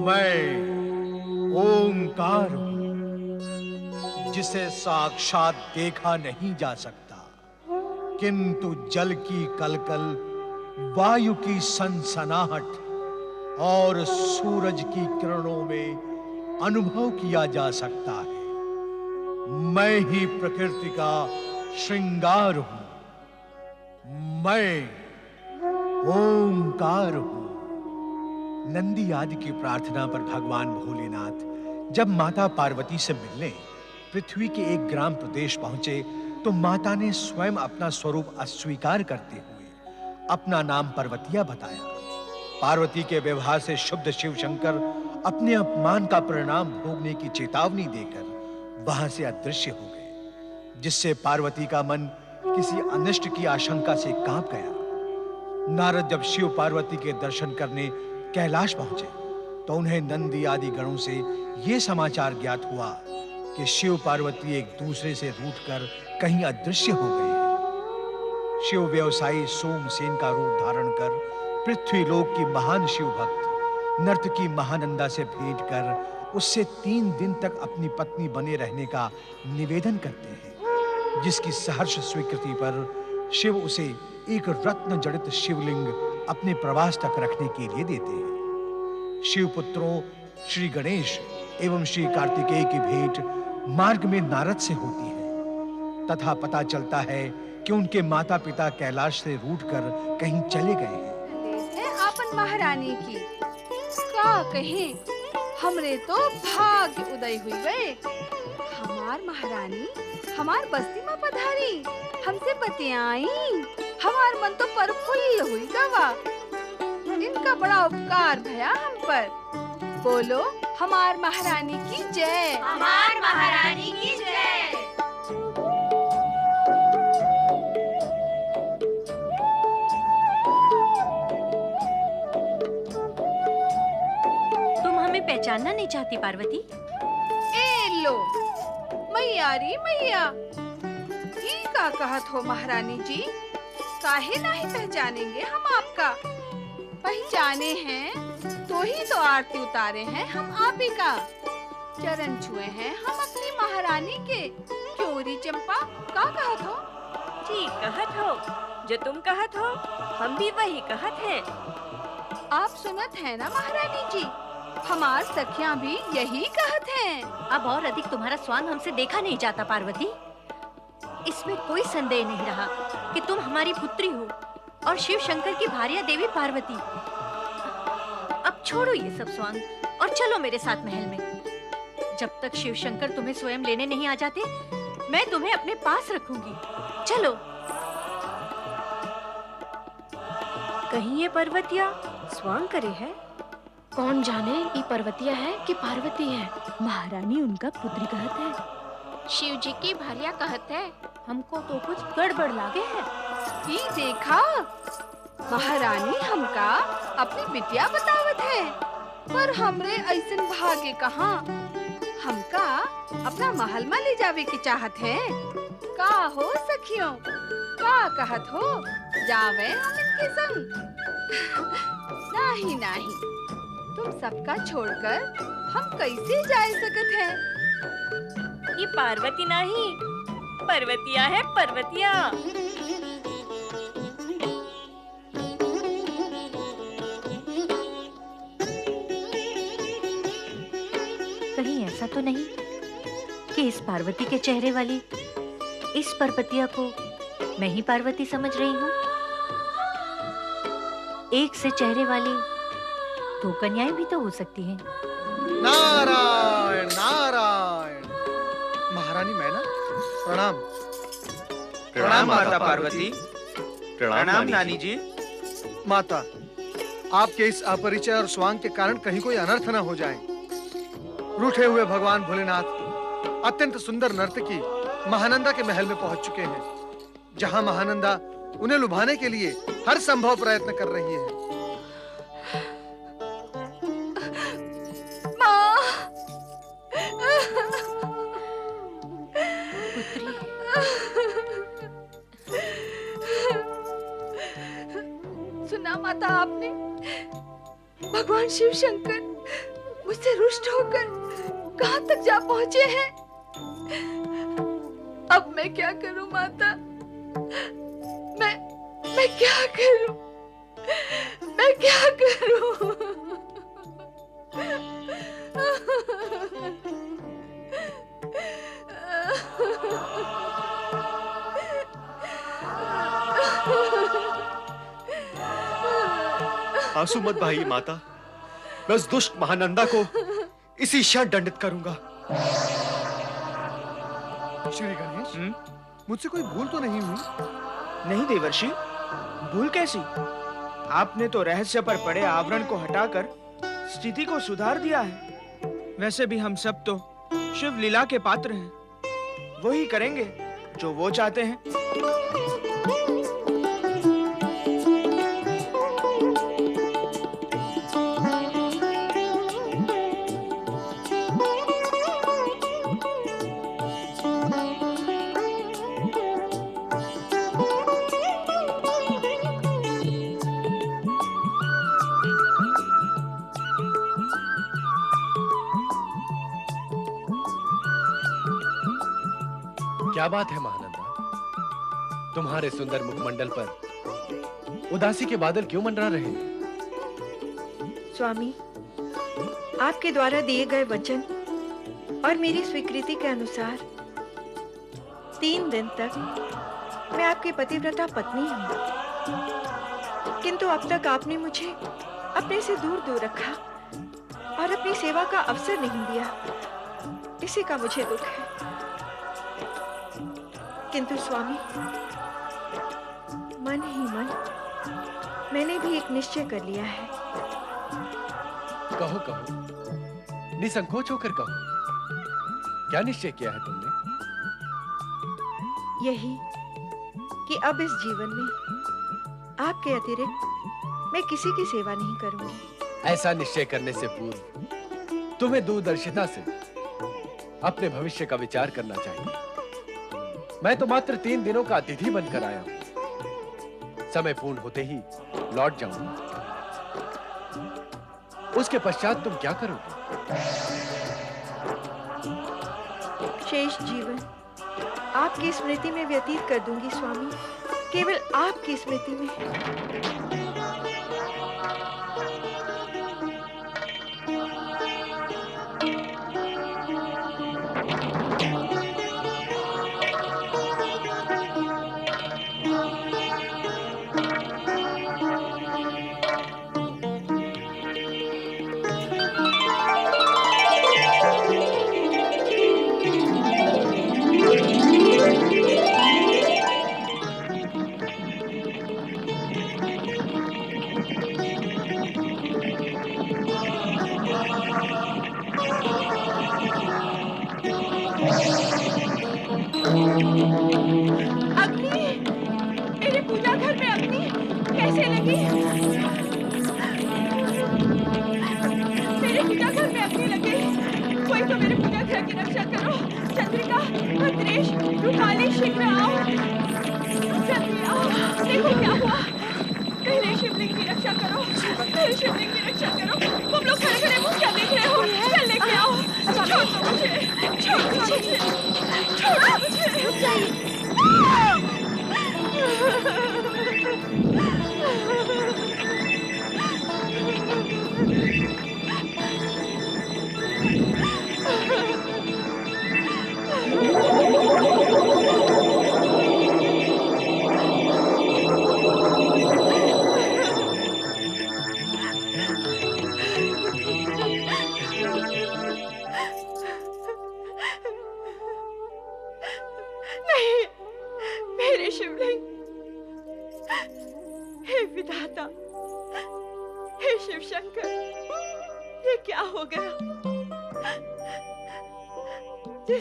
मैं ओंकार हूं, जिसे साक्षात देखा नहीं जा सकता, किंतु जल की कलकल, वायु की सनसनाहट और सूरज की किरणों में अनुभव किया जा सकता है। मैं ही प्रकृति का श्रृंगार हूं। मैं ओंकार हूं। नंदी आदि की प्रार्थना पर भगवान भोलेनाथ जब माता पार्वती से मिलने पृथ्वी के एक ग्राम प्रदेश पहुंचे, तो माता ने स्वयं अपना स्वरूप अस्वीकार करते हुए अपना नाम पार्वतिया बताया। पार्वती के व्यवहार से शुद्ध शिव शंकर अपने अपमान का परिणाम भोगने की चेतावनी देकर वहां से अदृश्य हो गए, जिससे पार्वती का मन किसी अनिष्ट की आशंका से कांप गया। नारद जब शिव पार्वती के दर्शन करने कैलाश पहुंचे, तो उन्हें नंदी आदि गणों से यह समाचार ज्ञात हुआ कि शिव पार्वती एक दूसरे से रूठकर कहीं अदृश्य हो गए हैं। शिव व्यवसायी सोमसेन का रूप धारण कर पृथ्वी लोक की महान शिव भक्त नर्तकी महानंदा से भेंट कर उससे 3 दिन तक अपनी पत्नी बने रहने का निवेदन करते हैं, जिसकी सहर्ष स्वीकृति पर शिव उसे एक रत्न जड़ित शिवलिंग अपने प्रवास तक रखने के लिए देते हैं। शिव पुत्रों श्री गणेश एवं श्री कार्तिकेय की भेंट मार्ग में नारद से होती है, तथा पता चलता है कि उनके माता पिता कैलाश से रूठकर कहीं चले गए हैं। आपन महारानी की का कहे, हमरे तो भाग्य उदय हुई गए। हमार महारानी हमार बस्ती में पधारी, हमसे बतियाई, हमार मन तो प्रफुल्ल हुई गवा। इनका बड़ा उपकार भया हम पर। बोलो हमार महारानी की जय। हमार महारानी की जय। तुम हमें पहचानना नहीं चाहती पार्वती? ए लो मैया री मैया, ये का कहत हो महारानी जी? काहे नहीं पहचानेंगे हम आपका? पहचाने हैं तो ही तो आरती उतारे हैं हम आप ही का। चरण छुए हैं हम अपनी महारानी के। क्यों री चंपा, का कहत हो? ठीक कहत हो, जो तुम कहत हो हम भी वही कहत हैं। आप सुनत हैं ना महारानी जी, हमार सखियां भी यही कहत हैं। अब और अधिक तुम्हारा स्वांग हमसे देखा नहीं जाता पार्वती। इसमें कोई संदेह नहीं रहा कि तुम हमारी पुत्री हो और शिव शंकर की भार्या देवी पार्वती। अब छोड़ो ये सब स्वांग और चलो मेरे साथ महल में। जब तक शिव शंकर तुम्हें स्वयं लेने नहीं आ जाते, मैं तुम्हें अपने पास रखूंगी। चलो। कहीं ये पर्वतिया स्वांग करे है? कौन जाने ये पर्वतिया है कि पार्वती है। महारानी उनका पुत्री कहत है। शिव जी की भार्या कहत है। हमको तो कुछ गड़बड़ लागे है। ये देखा, महारानी हमका अपनी बिटिया बतावत है, पर हमरे ऐसन भाग्य कहाँ। हमका अपना महल में ले जावे की चाहत है। का हो सखियों, का कहत हो? जावे हम इनके संग? नहीं नहीं, तुम सबका छोड़कर हम कैसे जा सकत हैं? ये पार्वती नहीं, पर्वतिया है, पर्वतिया। कहीं ऐसा तो नहीं कि इस पार्वती के चेहरे वाली इस पर्वतिया को मैं ही पार्वती समझ रही हूँ? एक से चेहरे वाली 2 कन्याएं भी तो हो सकती हैं। नारायण नारायण। महारानी मैना, प्रणाम। प्रणाम माता पार्वती। प्रणाम नानी जी। माता, आपके इस अपरिचय और स्वांग के कारण कहीं कोई अनर्थ न हो जाए। रूठे हुए भगवान भोलेनाथ अत्यंत सुंदर नर्तकी महानंदा के महल में पहुंच चुके हैं, जहां महानंदा उन्हें लुभाने के लिए हर संभव प्रयत्न कर रही है। सुना माता आपने? भगवान शिव शंकर मुझसे रुष्ट होकर कहां तक जा पहुंचे हैं। अब मैं क्या करूं माता, मैं क्या करूं, मैं क्या करूं। आंसू मत बहाइए माता, मैं उस दुष्ट महानंदा को इसी क्षण दंडित करूंगा। श्री गणेश, मुझसे कोई भूल तो नहीं हुई? नहीं देवर्षि, भूल कैसी? आपने तो रहस्य पर पड़े आवरण को हटाकर स्थिति को सुधार दिया है। वैसे भी हम सब तो शिव लीला के पात्र हैं, वो ही करेंगे जो वो चाहते हैं। क्या बात है महानंदा, तुम्हारे सुंदर मुखमंडल पर उदासी के बादल क्यों मंडरा रहे हैं? स्वामी, आपके द्वारा दिए गए वचन और मेरी स्वीकृति के अनुसार 3 दिन तक मैं आपकी पतिव्रता पत्नी हूँ, किंतु अब तक आपने मुझे अपने से दूर दूर रखा और अपनी सेवा का अवसर नहीं दिया। इसी का मुझे दुख है। किंतु स्वामी, मन ही मन मैंने भी एक निश्चय कर लिया है। कहो कहो, निसंकोच होकर कहो, क्या निश्चय किया है तुमने? यही कि अब इस जीवन में आपके अतिरिक्त मैं किसी की सेवा नहीं करूंगी। ऐसा निश्चय करने से पूर्व तुम्हें दूरदर्शिता से अपने भविष्य का विचार करना चाहिए। मैं तो मात्र 3 दिनों का अतिथि बनकर आया हूं। समय पूर्ण होते ही लौट जाऊंगा। उसके पश्चात तुम क्या करोगे? शेष जीवन आपकी स्मृति में व्यतीत कर दूंगी स्वामी, केवल आपकी स्मृति में।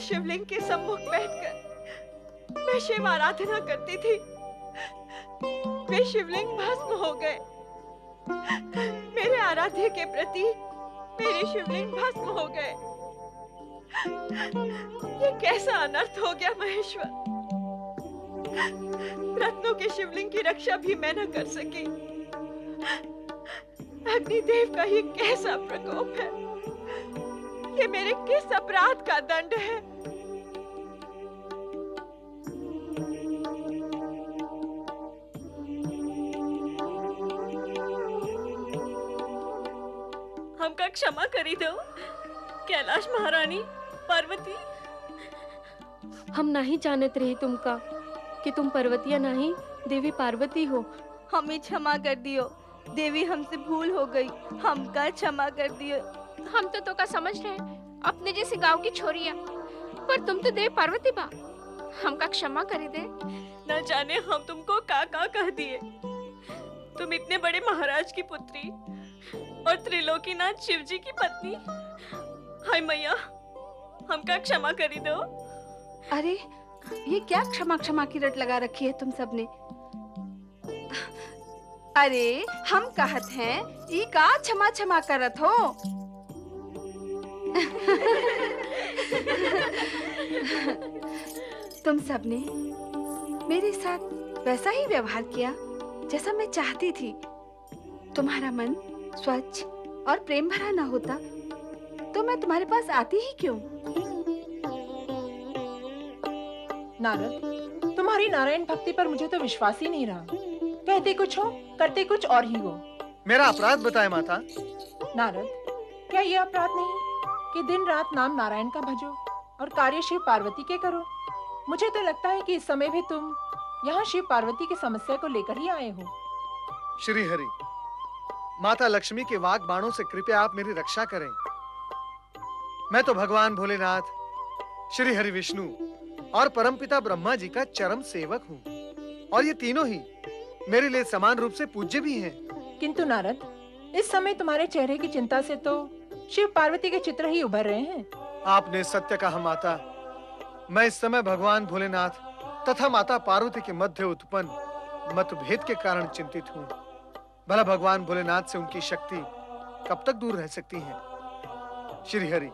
शिवलिंग के सम्मुख बैठकर मैं शिव आराधना करती थी, वे शिवलिंग भस्म हो गए। मेरे आराध्य के प्रति मेरे शिवलिंग भस्म हो गए। ये कैसा अनर्थ हो गया महेश्वर। रत्नों के शिवलिंग की रक्षा भी मैं न कर सकी। अग्निदेव का ये कैसा प्रकोप है। ये मेरे किस अपराध का दंड है? हमका क्षमा करी दो कैलाश महारानी पार्वती। हम नहीं जानत रही तुमका कि तुम पर्वतिया नहीं देवी पार्वती हो। हमें क्षमा कर दियो देवी, हमसे भूल हो गई, हमका क्षमा कर दियो। हम तो का समझ रहे अपने जैसे गांव की छोरिया, पर तुम तो देवी पार्वती बा। हमका क्षमा करी दे। न जाने हम तुमको का कह दिए। तुम इतने बड़े महाराज की पुत्री और त्रिलोकीनाथ शिव जी की पत्नी। हाय मैया, हमका क्षमा करी दो। अरे ये क्या क्षमा क्षमा की रट लगा रखी है तुम सबने? अरे हम कहत हैं ई का क्षमा क्षमा करत हो। तुम सबने मेरे साथ वैसा ही व्यवहार किया जैसा मैं चाहती थी। तुम्हारा मन स्वच्छ और प्रेम भरा ना होता तो मैं तुम्हारे पास आती ही क्यों? नारद, तुम्हारी नारायण भक्ति पर मुझे तो विश्वास ही नहीं रहा। कहते कुछ हो, करते कुछ और ही हो। मेरा अपराध बताए माता। नारद, क्या ये अपराध नहीं कि दिन रात नाम नारायण का भजो और कार्य शिव पार्वती के करो? मुझे तो लगता है कि इस समय भी तुम यहाँ शिव पार्वती की समस्या को लेकर ही आए हो। श्री हरि, माता लक्ष्मी के वाग बाणों से कृपया आप मेरी रक्षा करें। मैं तो भगवान भोलेनाथ, श्री हरि विष्णु और परमपिता ब्रह्मा जी का चरम सेवक हूँ, और ये तीनों ही मेरे लिए समान रूप से पूज्य भी हैं। किंतु नारद, इस समय तुम्हारे चेहरे की चिंता से तो शिव पार्वती के चित्र ही उभर रहे हैं। आपने सत्य कहा माता। मैं इस समय भगवान भोलेनाथ तथा माता पार्वती के मध्य उत्पन्न मतभेद के कारण चिंतित हूँ। भला भगवान भोलेनाथ से उनकी शक्ति कब तक दूर रह सकती है? श्री हरि,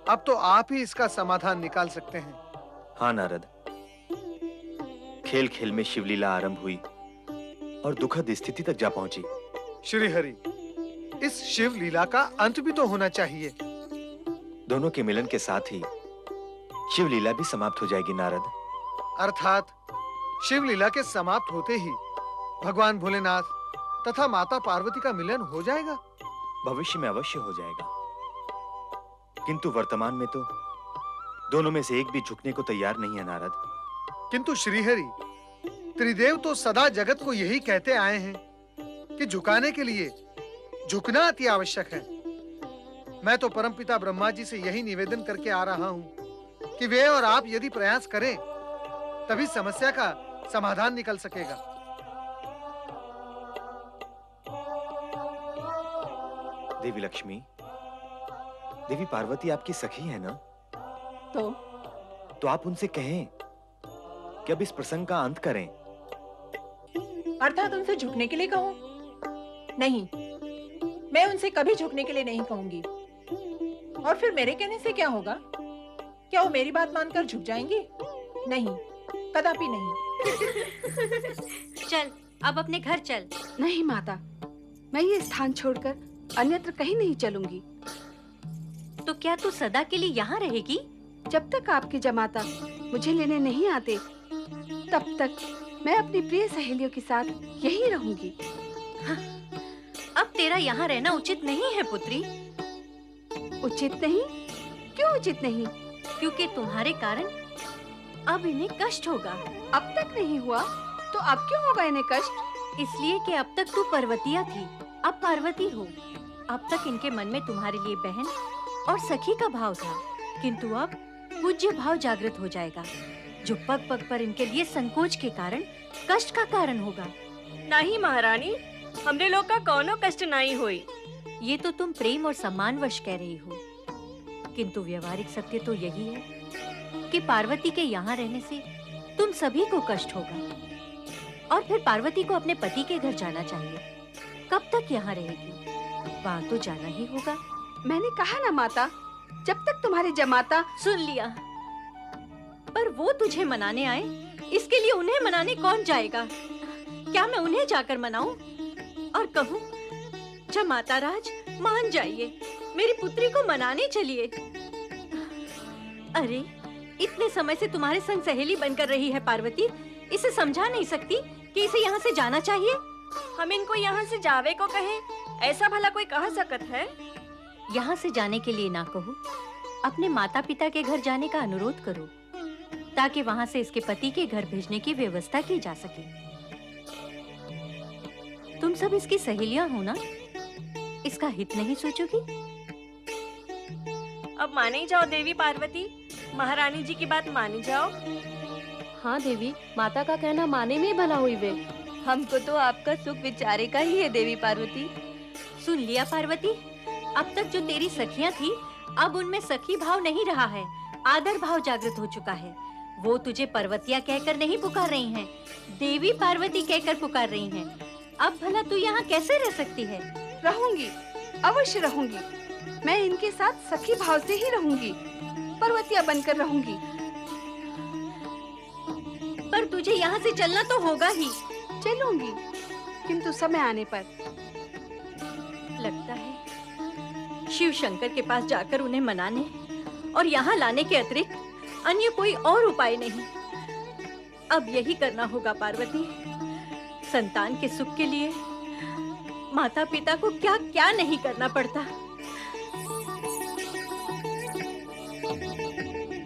अब तो आप ही इसका समाधान निकाल सकते हैं। हाँ नारद, खेल खेल में शिवलीला आरंभ हुई और दुखद स्थिति तक जा पहुंची। श्री हरि, इस शिव लीला का अंत भी तो होना चाहिए। दोनों के मिलन के साथ ही शिव लीला भी समाप्त हो जाएगी नारद। अर्थात शिव लीला के समाप्त होते ही भगवान भोलेनाथ तथा माता पार्वती का मिलन हो जाएगा? भविष्य में अवश्य हो जाएगा, किंतु वर्तमान में तो दोनों में से एक भी झुकने को तैयार नहीं है नारद। किंतु श्रीहरि, त्रिदेव तो सदा जगत को यही कहते आए हैं कि झुकाने के लिए झुकना अति आवश्यक है। मैं तो परमपिता ब्रह्मा जी से यही निवेदन करके आ रहा हूँ कि वे और आप यदि प्रयास करें तभी समस्या का समाधान निकल सकेगा। देवी लक्ष्मी, देवी पार्वती आपकी सखी है ना? तो आप उनसे कहें कि अब इस प्रसंग का अंत करें। अर्थात उनसे झुकने के लिए कहूँ? नहीं, मैं उनसे कभी झुकने के लिए नहीं कहूंगी। और फिर मेरे कहने से क्या होगा? क्या वो मेरी बात मानकर झुक जाएंगी? नहीं, कदापि नहीं। चल, अब अपने घर चल। नहीं माता, मैं ये स्थान छोड़कर अन्यत्र कहीं नहीं चलूंगी। तो क्या तू सदा के लिए यहाँ रहेगी? जब तक आपके जमाता मुझे लेने नहीं आते तब तक मैं अपनी प्रिय सहेलियों के साथ यहीं रहूंगी। अब तेरा यहाँ रहना उचित नहीं है पुत्री। उचित नहीं? क्यों उचित नहीं? क्योंकि तुम्हारे कारण अब इन्हें कष्ट होगा। अब तक नहीं हुआ तो अब क्यों होगा इन्हें कष्ट? इसलिए कि अब तक तू पर्वतिया थी, अब पार्वती हो। अब तक इनके मन में तुम्हारे लिए बहन और सखी का भाव था, किंतु अब पूज्य भाव जागृत हो जाएगा, जो पग पग पर इनके लिए संकोच के कारण कष्ट का कारण होगा। नहीं महारानी, हमरे लोग का कोनो कष्ट नहीं हुई। ये तो तुम प्रेम और सम्मानवश कह रही हो, किंतु व्यवहारिक सत्य तो यही है कि पार्वती के यहाँ रहने से तुम सभी को कष्ट होगा। और फिर पार्वती को अपने पति के घर जाना चाहिए। कब तक यहाँ रहेगी? वहाँ तो जाना ही होगा। मैंने कहा ना माता, जब तक तुम्हारे जमाता। सुन लिया, पर वो तुझे मनाने आए, इसके लिए उन्हें मनाने कौन जाएगा? क्या मैं उन्हें जाकर मनाऊं और कहूं जमाता राज मान जाइए, मेरी पुत्री को मनाने चलिए? अरे, इतने समय से तुम्हारे संग सहेली बनकर रही है पार्वती, इसे समझा नहीं सकती कि इसे यहाँ से जाना चाहिए? हम इनको यहाँ से जावे को कहे, ऐसा भला कोई कह सकत है? यहाँ से जाने के लिए ना कहो, अपने माता पिता के घर जाने का अनुरोध करो, ताकि वहाँ से इसके पति के घर भेजने की व्यवस्था की जा सके। तुम सब इसकी सहेलियां हो ना? इसका हित नहीं सोचोगी? अब माने ही जाओ देवी पार्वती, महारानी जी की बात मानी जाओ। हाँ देवी, माता का कहना माने में भला हुई वे। हमको तो आपका सुख विचारे का ही है देवी पार्वती। सुन लिया पार्वती, अब तक जो तेरी सखियां थी, अब उनमें सखी भाव नहीं रहा है, आदर भाव जागृत हो चुका है। वो तुझे पर्वतिया कहकर नहीं पुकार रही हैं, देवी पार्वती कहकर पुकार रही हैं। अब भला तू यहाँ कैसे रह सकती है? रहूंगी, अवश्य रहूंगी। मैं इनके साथ सखी भाव से ही रहूंगी, पर्वतिया बनकर रहूंगी। पर तुझे यहाँ से चलना तो होगा ही। चलूंगी, किंतु समय आने पर। लगता है शिव शंकर के पास जाकर उन्हें मनाने और यहाँ लाने के अतिरिक्त अन्य कोई और उपाय नहीं। अब यही करना होगा पार्वती। संतान के सुख के लिए माता पिता को क्या क्या नहीं करना पड़ता।